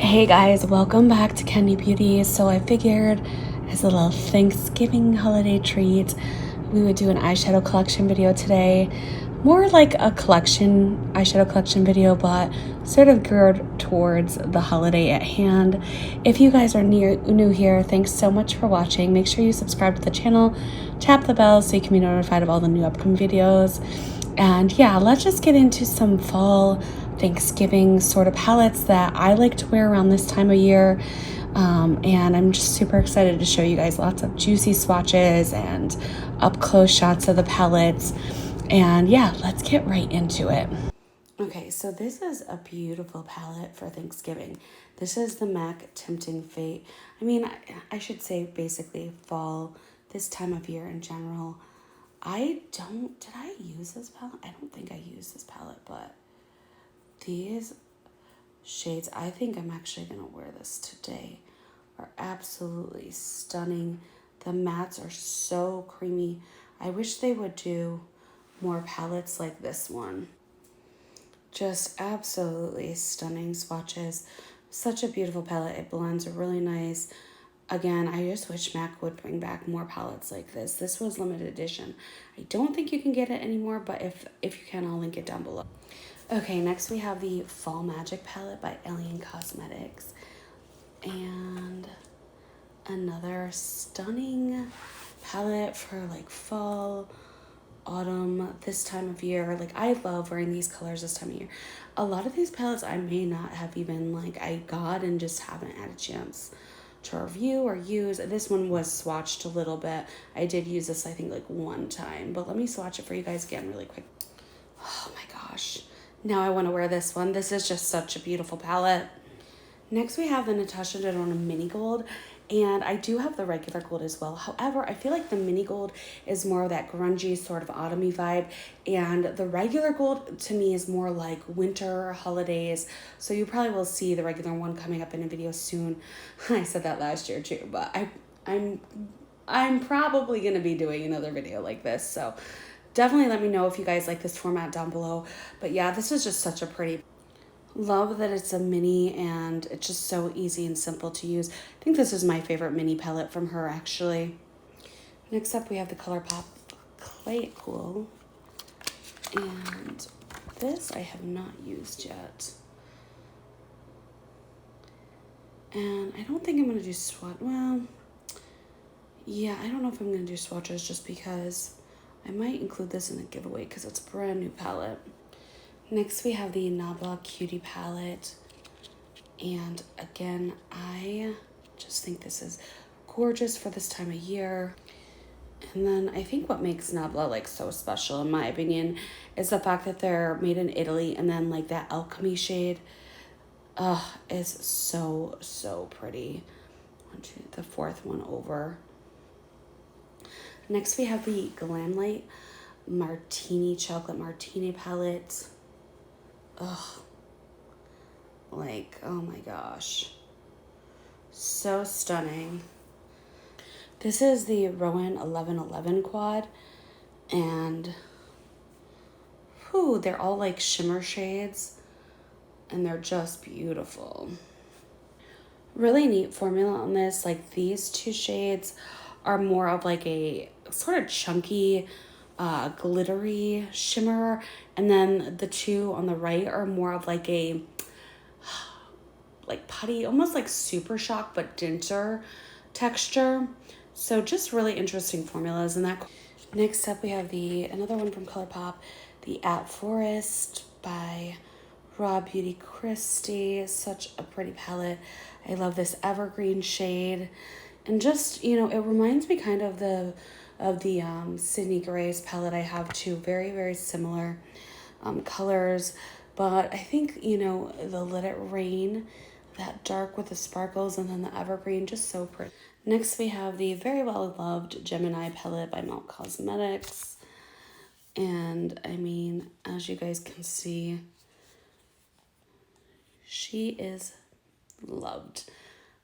Hey guys, welcome back to Kendi Beauties. So I figured as a little Thanksgiving holiday treat, we would do an eyeshadow collection video today. More like a eyeshadow collection video, but sort of geared towards the holiday at hand. If you guys are new here, thanks so much for watching. Make sure you subscribe to the channel, tap the bell so you can be notified of all the new upcoming videos. And yeah, let's just get into some fall Thanksgiving sort of palettes that I like to wear around this time of year. And I'm just super excited to show you guys lots of juicy swatches and up close shots of the palettes. And yeah, let's get right into it. Okay, so this is a beautiful palette for Thanksgiving. This is the MAC Tempting Fate. I mean, I should say basically fall, this time of year in general. Did I use this palette? I don't think I used this palette, but these shades, I think I'm actually going to wear this today, are absolutely stunning. The mattes are so creamy. I wish they would do more palettes like this one. Just absolutely stunning swatches. Such a beautiful palette. It blends really nice. Again, I just wish MAC would bring back more palettes like this. This was limited edition. I don't think you can get it anymore, but if you can, I'll link it down below. Okay, next we have the Fall Magic palette by Alien Cosmetics. And another stunning palette for like fall, autumn, this time of year. Like, I love wearing these colors this time of year. A lot of these palettes I may not have even I got and just haven't had a chance to review or use. This one was swatched a little bit. I did use this I think like one time, but let me swatch it for you guys again really quick. Oh my gosh, now I want to wear this one. This is just such a beautiful palette. Next we have the Natasha Denona Mini Gold, and I do have the regular gold as well. However, I feel like the mini gold is more of that grungy sort of autumny vibe, and the regular gold to me is more like winter, holidays. So you probably will see the regular one coming up in a video soon. I said that last year too, but I'm probably gonna be doing another video like this. So definitely let me know if you guys like this format down below. But yeah, this is just such a pretty. Love that it's a mini and it's just so easy and simple to use. I think this is my favorite mini palette from her actually. Next up we have the ColourPop Clay Cool. And this I have not used yet. And I don't think I'm going to do well, yeah, I don't know if I'm going to do swatches just because I might include this in the giveaway because it's a brand new palette. Next we have the Nabla Cutie palette, and again I just think this is gorgeous for this time of year. And then I think what makes Nabla like so special in my opinion is the fact that they're made in Italy, and then like that alchemy shade is so pretty. The fourth one over. Next we have the Glamlight Martini Chocolate Martini palette. Ugh, like, oh my gosh, so stunning. This is the Rowan 1111 quad, and whew, they're all like shimmer shades, and they're just beautiful. Really neat formula on this. Like, these two shades are more of like a sort of chunky glittery shimmer, and then the two on the right are more of like a putty, almost like Super Shock but denser texture. So just really interesting formulas in that. Next up we have another one from ColourPop, the At Forest by Raw Beauty Christie. Such a pretty palette. I love this evergreen shade, and just, you know, it reminds me kind of the Sydney Gray's palette I have too. Very similar colors, but I think, you know, the Let It Rain, that dark with the sparkles, and then the evergreen, just so pretty. Next we have the very well loved Gemini palette by Melt Cosmetics, and I mean, as you guys can see, she is loved.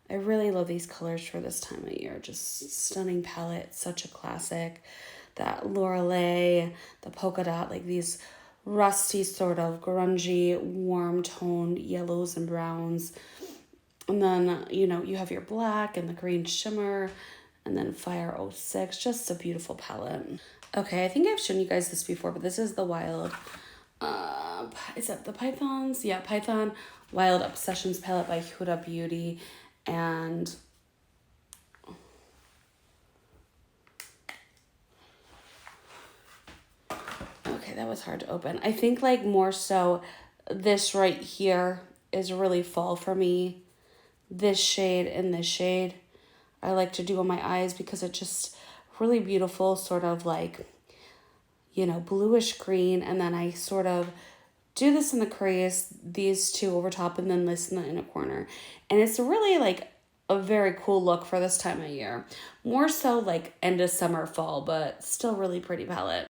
I really love these colors for this time of year. Just stunning palette, such a classic. That Lorelei, the polka dot, like these rusty sort of grungy, warm toned yellows and browns. And then, you know, you have your black and the green shimmer, and then Fire 06, just a beautiful palette. Okay, I think I've shown you guys this before, but this is the Wild, is that the Pythons? Yeah, Python Wild Obsessions palette by Huda Beauty. And okay, that was hard to open. I think like more so this right here is really fall for me. This shade and this shade I like to do on my eyes because it's just really beautiful, sort of like, you know, bluish green. And then I sort of do this in the crease, these two over top, and then this in the inner corner. And it's really like a very cool look for this time of year. More so like end of summer, fall, but still really pretty palette.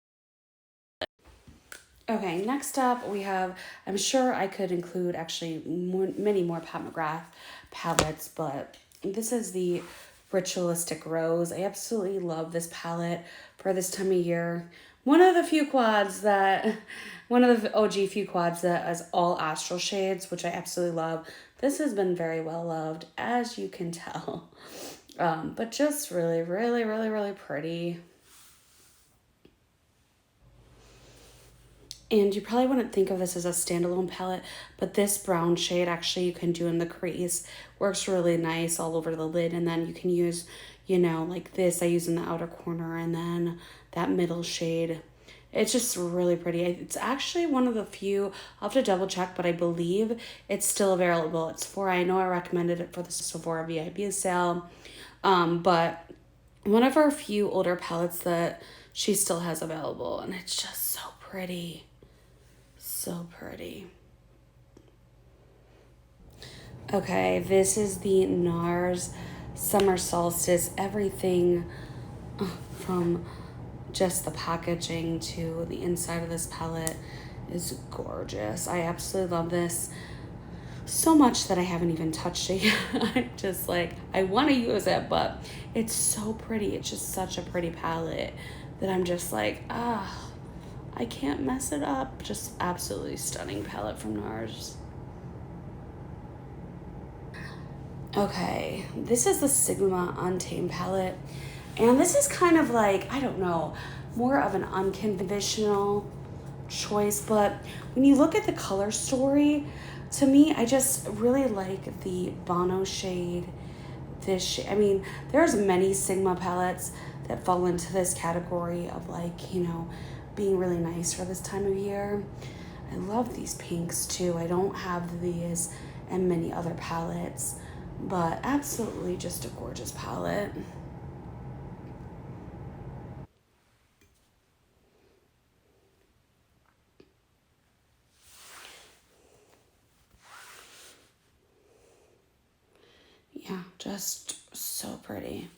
Okay, next up we have, I'm sure I could include actually many more Pat McGrath palettes, but this is the Ritualistic Rose. I absolutely love this palette for this time of year. One of the few quads that, one of the OG few quads that has all astral shades, which I absolutely love. This has been very well loved, as you can tell. But just really, really, really, really pretty. And you probably wouldn't think of this as a standalone palette, but this brown shade actually you can do in the crease. Works really nice all over the lid. And then you can use, you know, like this I use in the outer corner, and then that middle shade. It's just really pretty. It's actually one of the few, I'll have to double check, but I believe it's still available. It's for, I know I recommended it for the Sephora VIP sale, but one of our few older palettes that she still has available, and it's just so pretty. So pretty. Okay, this is the NARS Summer Solstice. Everything from just the packaging to the inside of this palette is gorgeous. I absolutely love this so much that I haven't even touched it yet. I'm just like, I want to use it, but it's so pretty. It's just such a pretty palette that I'm just like, I can't mess it up. Just absolutely stunning palette from NARS. Okay, this is the Sigma Untamed palette. And this is kind of like, I don't know, more of an unconventional choice. But when you look at the color story, to me, I just really like the Bono shade. This shade, I mean, there's many Sigma palettes that fall into this category of like, you know, being really nice for this time of year. I love these pinks too. I don't have these and many other palettes, but absolutely just a gorgeous palette. Yeah, just so pretty.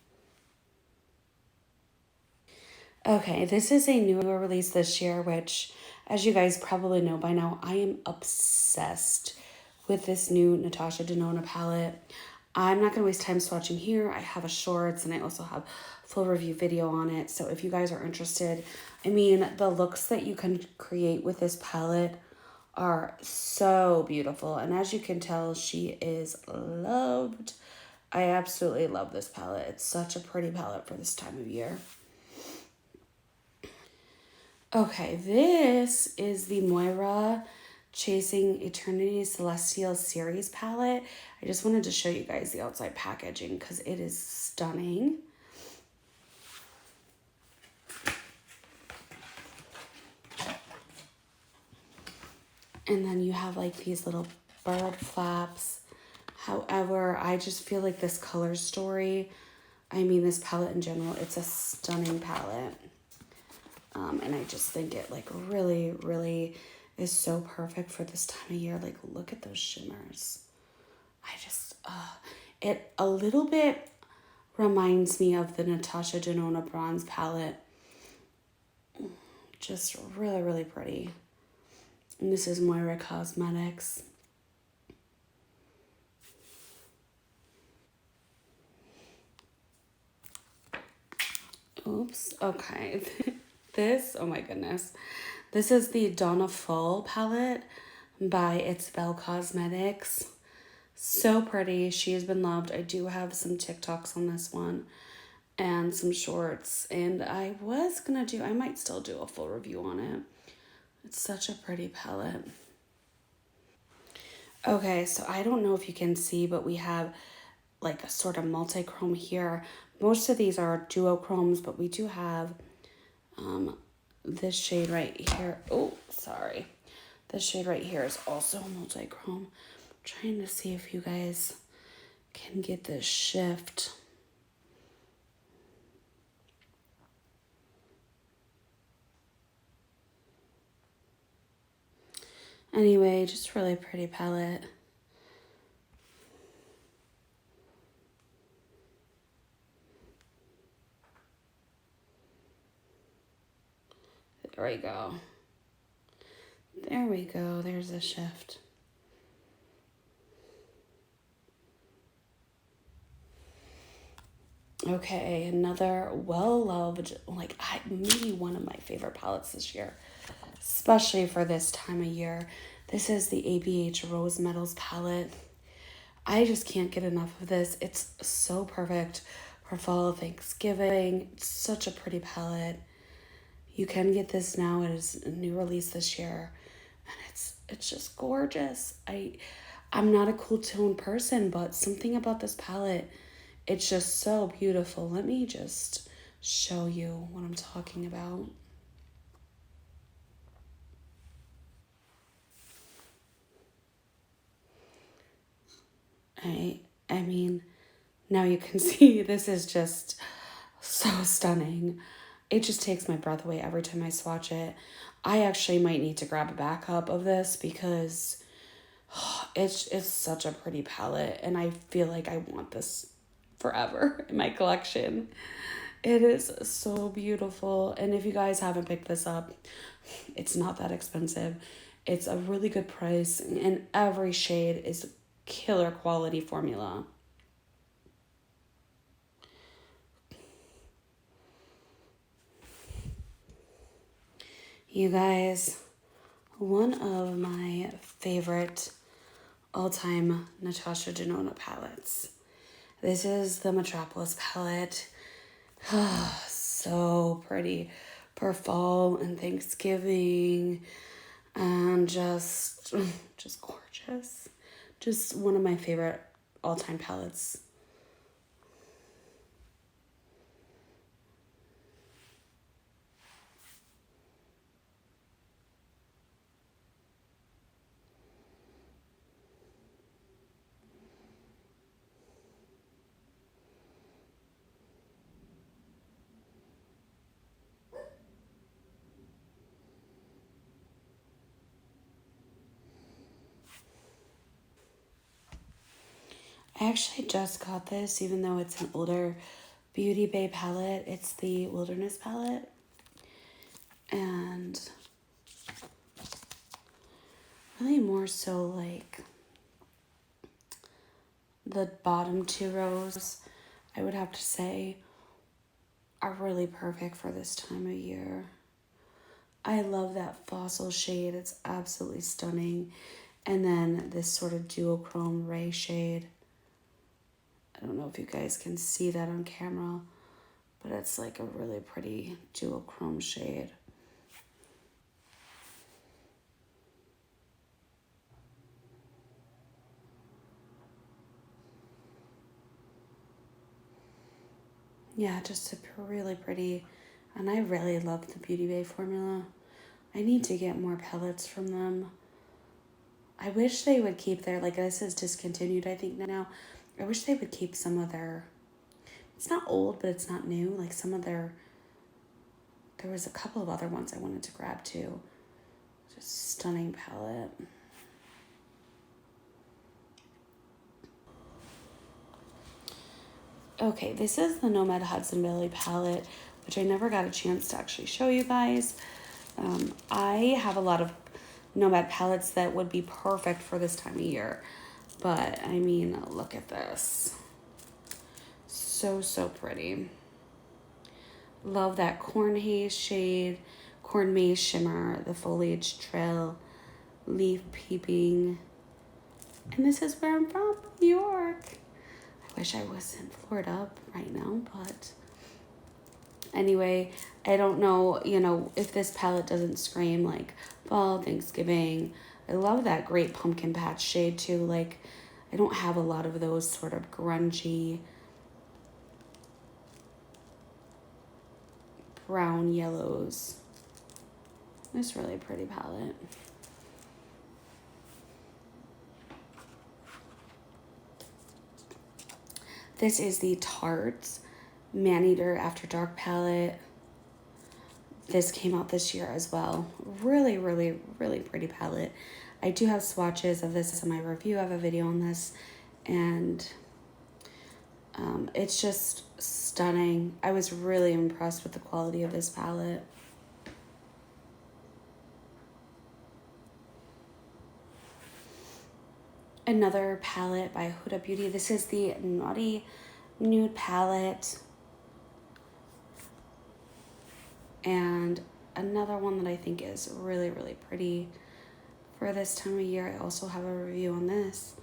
Okay, this is a newer release this year, which, as you guys probably know by now, I am obsessed with this new Natasha Denona palette. I'm not going to waste time swatching here. I have a shorts and I also have a full review video on it. So if you guys are interested, I mean, the looks that you can create with this palette are so beautiful. And as you can tell, she is loved. I absolutely love this palette. It's such a pretty palette for this time of year. Okay, this is the Moira Chasing Eternity Celestial Series palette. I just wanted to show you guys the outside packaging because it is stunning. And then you have like these little bird flaps. However, I just feel like this color story, I mean this palette in general, it's a stunning palette. And I just think it like really, really is so perfect for this time of year. Like, look at those shimmers. I just, it a little bit reminds me of the Natasha Denona Bronze palette. Just really, really pretty. And this is Moira Cosmetics. Oops, okay. This, oh my goodness. This is the Donna Full palette by It's Belle Cosmetics. So pretty. She has been loved. I do have some TikToks on this one and some shorts, and I might still do a full review on it. It's such a pretty palette. Okay, so I don't know if you can see, but we have like a sort of multi-chrome here. Most of these are duochromes, but we do have this shade right here. Oh, sorry. This shade right here is also multi-chrome. I'm trying to see if you guys can get this shift. Anyway, just really pretty palette. There we go. There we go. There's a shift. Okay, another well-loved, maybe one of my favorite palettes this year, especially for this time of year. This is the ABH Rose Metals palette. I just can't get enough of this. It's so perfect for fall, Thanksgiving. It's such a pretty palette. You can get this now. It is a new release this year, and it's just gorgeous. I'm not a cool tone person, but something about this palette, it's just so beautiful. Let me just show you what I'm talking about. I mean, now you can see this is just so stunning. It just takes my breath away every time I swatch it. I actually might need to grab a backup of this because it's such a pretty palette, and I feel like I want this forever in my collection. It is so beautiful, and if you guys haven't picked this up, it's not that expensive. It's a really good price, and every shade is killer quality formula. You guys, one of my favorite all-time Natasha Denona palettes. This is the Metropolis palette. So pretty for fall and Thanksgiving, and just gorgeous. Just one of my favorite all-time palettes. I actually just got this, even though it's an older Beauty Bay palette. It's the Wilderness palette. And really more so like the bottom two rows, I would have to say, are really perfect for this time of year. I love that fossil shade. It's absolutely stunning. And then this sort of duochrome ray shade. I don't know if you guys can see that on camera, but it's like a really pretty duochrome shade. Yeah, just really pretty. And I really love the Beauty Bay formula. I need to get more palettes from them. I wish they would keep their, this is discontinued, I think, now. I wish they would keep some of their, it's not old, but it's not new. Like some of their, there was a couple of other ones I wanted to grab too. Just stunning palette. Okay, this is the Nomad Hudson Valley palette, which I never got a chance to actually show you guys. I have a lot of Nomad palettes that would be perfect for this time of year. But, I mean, look at this. So, so pretty. Love that corn haze shade, corn maze shimmer, the foliage trail, leaf peeping. And this is where I'm from, New York. I wish I was in Florida right now, but anyway, I don't know, you know, if this palette doesn't scream like fall, Thanksgiving. I love that Great Pumpkin Patch shade too. Like, I don't have a lot of those sort of grungy brown yellows. It's really a pretty palette. This is the Tarte Maneater After Dark palette. This came out this year as well. Really, really, really pretty palette. I do have swatches of this in my review. I have a video on this, and it's just stunning. I was really impressed with the quality of this palette. Another palette by Huda Beauty. This is the Naughty Nude palette. And another one that I think is really, really pretty for this time of year. I also have a review on this,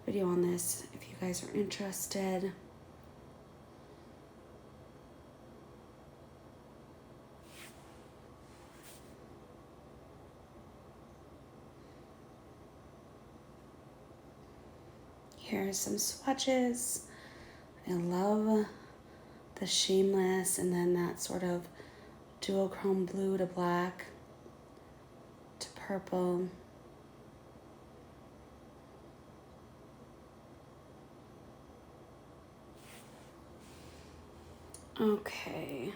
video on this, if you guys are interested. Here's some swatches. I love the Shameless, and then that sort of duochrome blue to black to purple. Okay,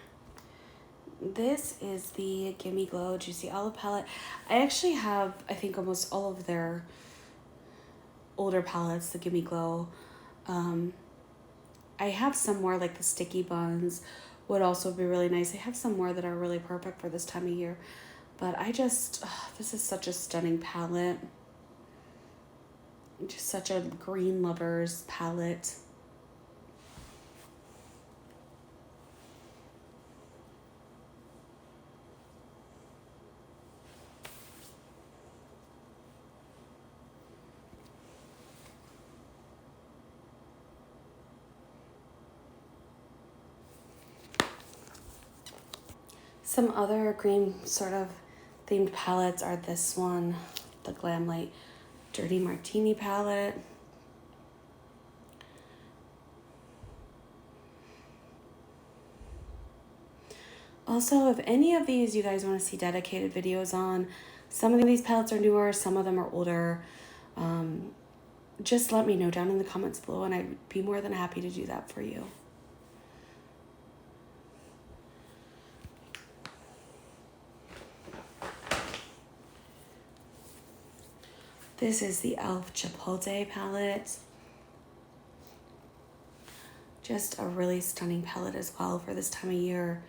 this is the Gimme Glow Juicy Olive palette. I actually have, I think, almost all of their older palettes, the Gimme Glow. I have some more, like the Sticky Buns would also be really nice. I have some more that are really perfect for this time of year, but I just, this is such a stunning palette. Just such a green lovers palette. Some other green sort of themed palettes are this one, the Glam Light Dirty Martini palette. Also, if any of these you guys want to see dedicated videos on, some of these palettes are newer, some of them are older. Just let me know down in the comments below, and I'd be more than happy to do that for you. This is the e.l.f. Chipotle palette. Just a really stunning palette as well for this time of year.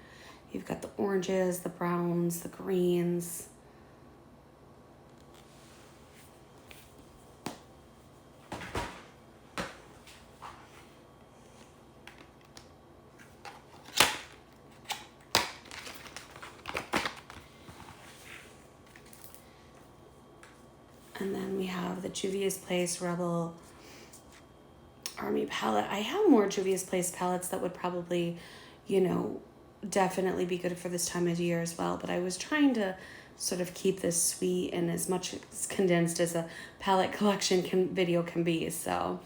You've got the oranges, the browns, the greens. And then we have the Juvia's Place Rebel Army palette. I have more Juvia's Place palettes that would probably, you know, definitely be good for this time of year as well. But I was trying to sort of keep this sweet and as much as condensed as a palette collection video can be. So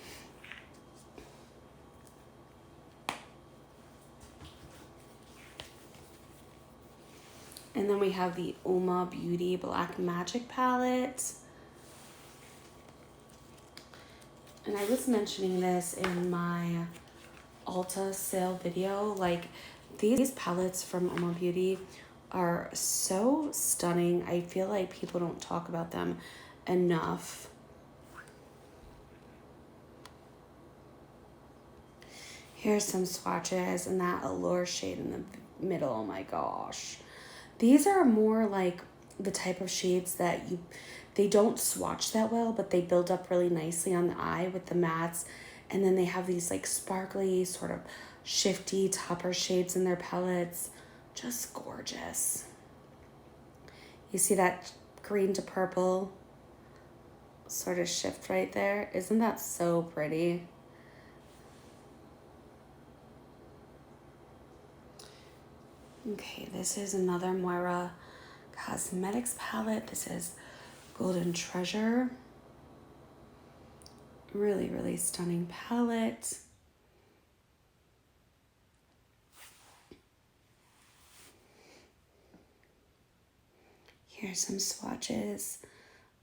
and then we have the Oma Beauty Black Magic palette. And I was mentioning this in my Ulta sale video. Like, these palettes from Oma Beauty are so stunning. I feel like people don't talk about them enough. Here's some swatches, and that Allure shade in the middle. Oh my gosh. These are more like the type of shades that they don't swatch that well, but they build up really nicely on the eye with the mattes. And then they have these like sparkly, sort of shifty topper shades in their palettes. Just gorgeous. You see that green to purple? sort of shift right there. Isn't that so pretty? Okay, this is another Moira Cosmetics palette. This is Golden Treasure. Really, really stunning palette. Here's some swatches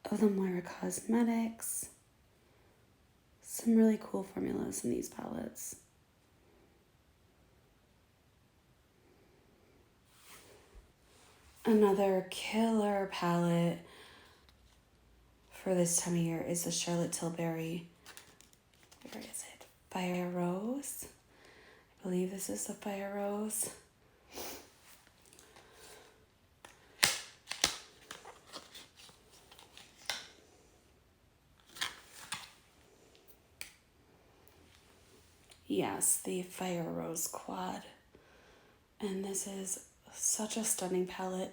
of the Moira Cosmetics. Some really cool formulas in these palettes. Another killer palette for this time of year is the Charlotte Tilbury. Where is it? Fire Rose. I believe this is the Fire Rose. Yes, the Fire Rose Quad. And this is such a stunning palette.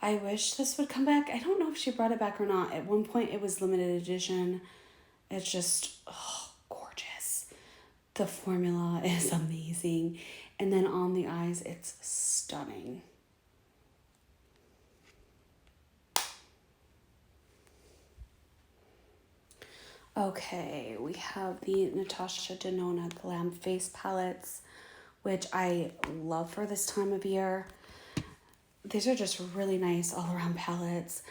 I wish this would come back. I don't know if she brought it back or not. At one point it was limited edition. It's just gorgeous. The formula is amazing. And then on the eyes, it's stunning. Okay, we have the Natasha Denona Glam Face Palettes, which I love for this time of year. These are just really nice all-around palettes.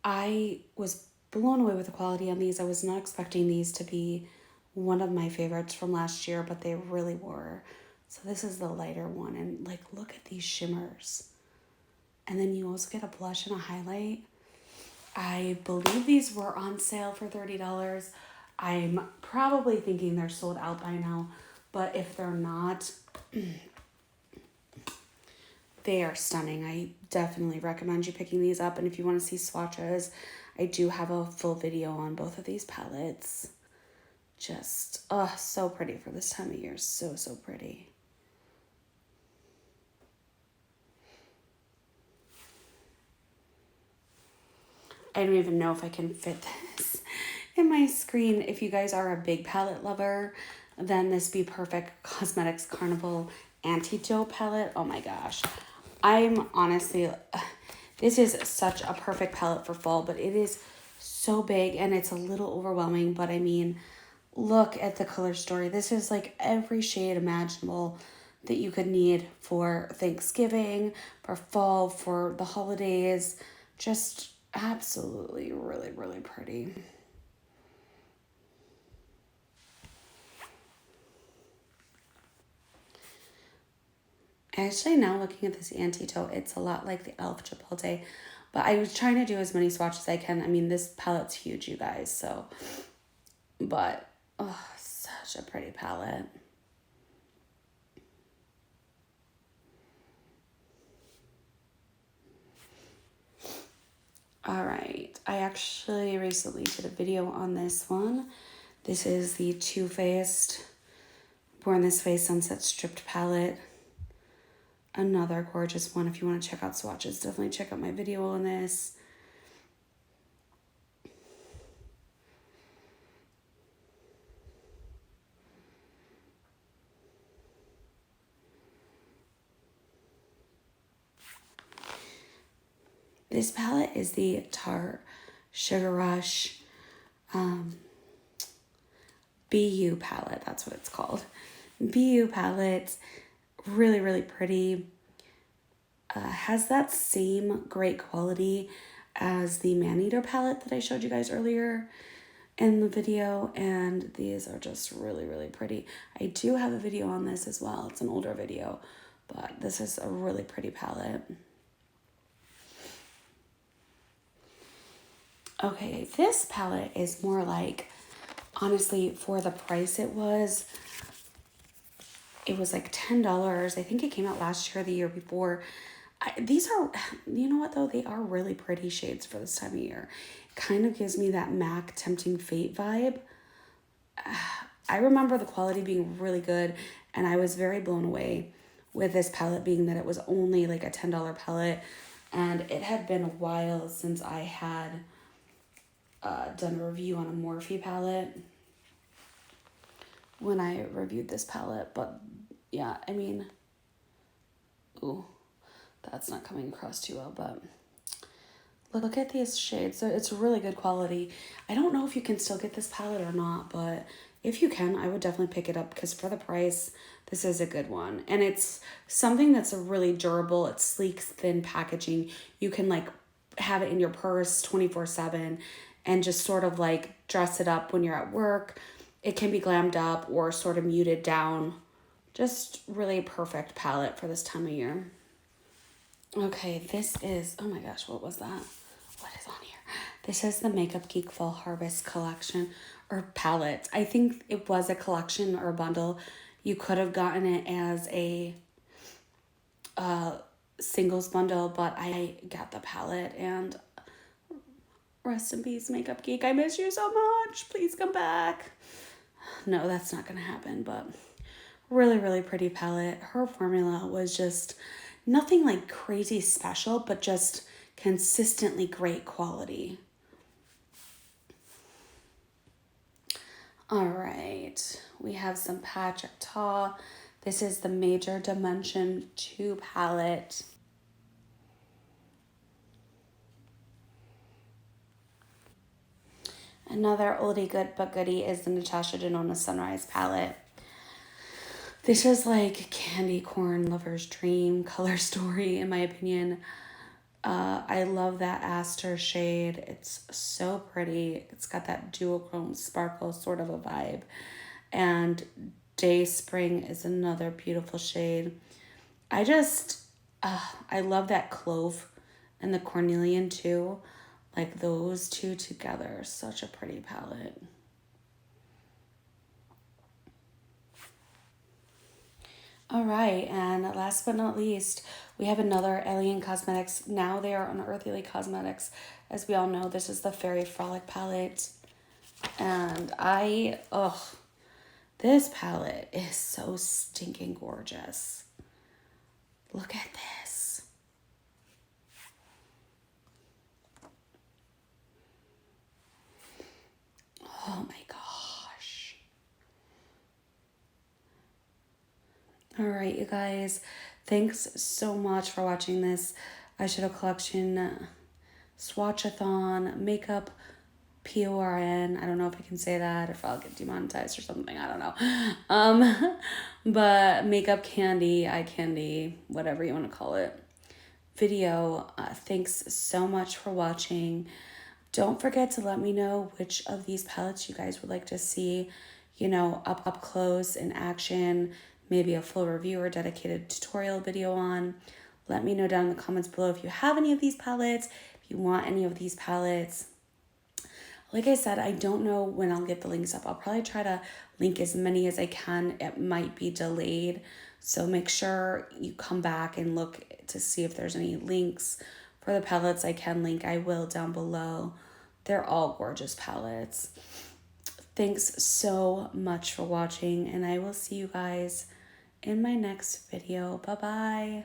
I was blown away with the quality on these. I was not expecting these to be one of my favorites from last year, but they really were. So this is the lighter one, and like, look at these shimmers. And then you also get a blush and a highlight. I believe these were on sale for $30. I'm probably thinking they're sold out by now, but if they're not, they are stunning. I definitely recommend you picking these up. And if you want to see swatches, I do have a full video on both of these palettes. Just, so pretty for this time of year. So, so pretty. I don't even know if I can fit this in my screen. If you guys are a big palette lover, then this Be Perfect Cosmetics Carnival Antidote palette. Oh my gosh. I'm honestly, this is such a perfect palette for fall, but it is so big and it's a little overwhelming. But I mean, look at the color story. This is like every shade imaginable that you could need for Thanksgiving, for fall, for the holidays. Just absolutely really, really pretty. Actually, now looking at this anti-taupe, it's a lot like the e.l.f. Chipotle, but I was trying to do as many swatches as I can. I mean, this palette's huge, you guys, so, but, oh, such a pretty palette. All right, I actually recently did a video on this one. This is the Too Faced Born This Way Sunset Stripped Palette. Another gorgeous one. If you want to check out swatches, definitely check out my video on this. This palette is the Tarte Sugar Rush BU palette. That's what it's called. BU palette. Really, really pretty. Has that same great quality as the Man-Eater palette that I showed you guys earlier in the video. And these are just really, really pretty. I do have a video on this as well. It's an older video, but this is a really pretty palette. Okay, this palette is more like, honestly, for the price it was like $10. I think it came out last year or the year before. These are, you know what though? They are really pretty shades for this time of year. Kind of gives me that MAC Tempting Fate vibe. I remember the quality being really good, and I was very blown away with this palette, being that it was only like a $10 palette, and it had been a while since I had done a review on a Morphe palette when I reviewed this palette, but yeah, I mean, ooh, that's not coming across too well, but look at these shades. So it's really good quality. I don't know if you can still get this palette or not, but if you can, I would definitely pick it up because for the price, this is a good one. And it's something that's really durable. It's sleek, thin packaging. You can like have it in your purse 24/7 and just sort of like dress it up when you're at work. It can be glammed up or sort of muted down. Just really perfect palette for this time of year. Okay, this is, oh my gosh, what was that? What is on here? This is the Makeup Geek Fall Harvest collection or palette. I think it was a collection or a bundle. You could have gotten it as a singles bundle, but I got the palette and rest in peace, Makeup Geek. I miss you so much. Please come back. No, that's not going to happen, but really, really pretty palette. Her formula was just nothing like crazy special, but just consistently great quality. All right, we have some Patrick Ta. This is the Major Dimension 2 palette. Another oldie good but goodie is the Natasha Denona Sunrise palette. This is like candy corn lover's dream color story, in my opinion. I love that Aster shade. It's so pretty. It's got that duochrome sparkle sort of a vibe. And Day Spring is another beautiful shade. I love that Clove and the Cornelian too. Like those two together, such a pretty palette. All right, and last but not least, we have another Alien Cosmetics. Now they are on Earthly Cosmetics. As we all know, this is the Fairy Frolic palette. And this palette is so stinking gorgeous. Look at this. Oh my gosh. All right, you guys. Thanks so much for watching this eyeshadow collection swatchathon makeup PORN. I don't know if I can say that or if I'll get demonetized or something. I don't know. But makeup candy, eye candy, whatever you want to call it. Video. Thanks so much for watching. Don't forget to let me know which of these palettes you guys would like to see, you know, up close in action, maybe a full review or dedicated tutorial video on. Let me know down in the comments below if you have any of these palettes, if you want any of these palettes. Like I said, I don't know when I'll get the links up. I'll probably try to link as many as I can. It might be delayed, so make sure you come back and look to see if there's any links for the palettes I can link. I will down below. They're all gorgeous palettes. Thanks so much for watching, and I will see you guys in my next video. Bye-bye.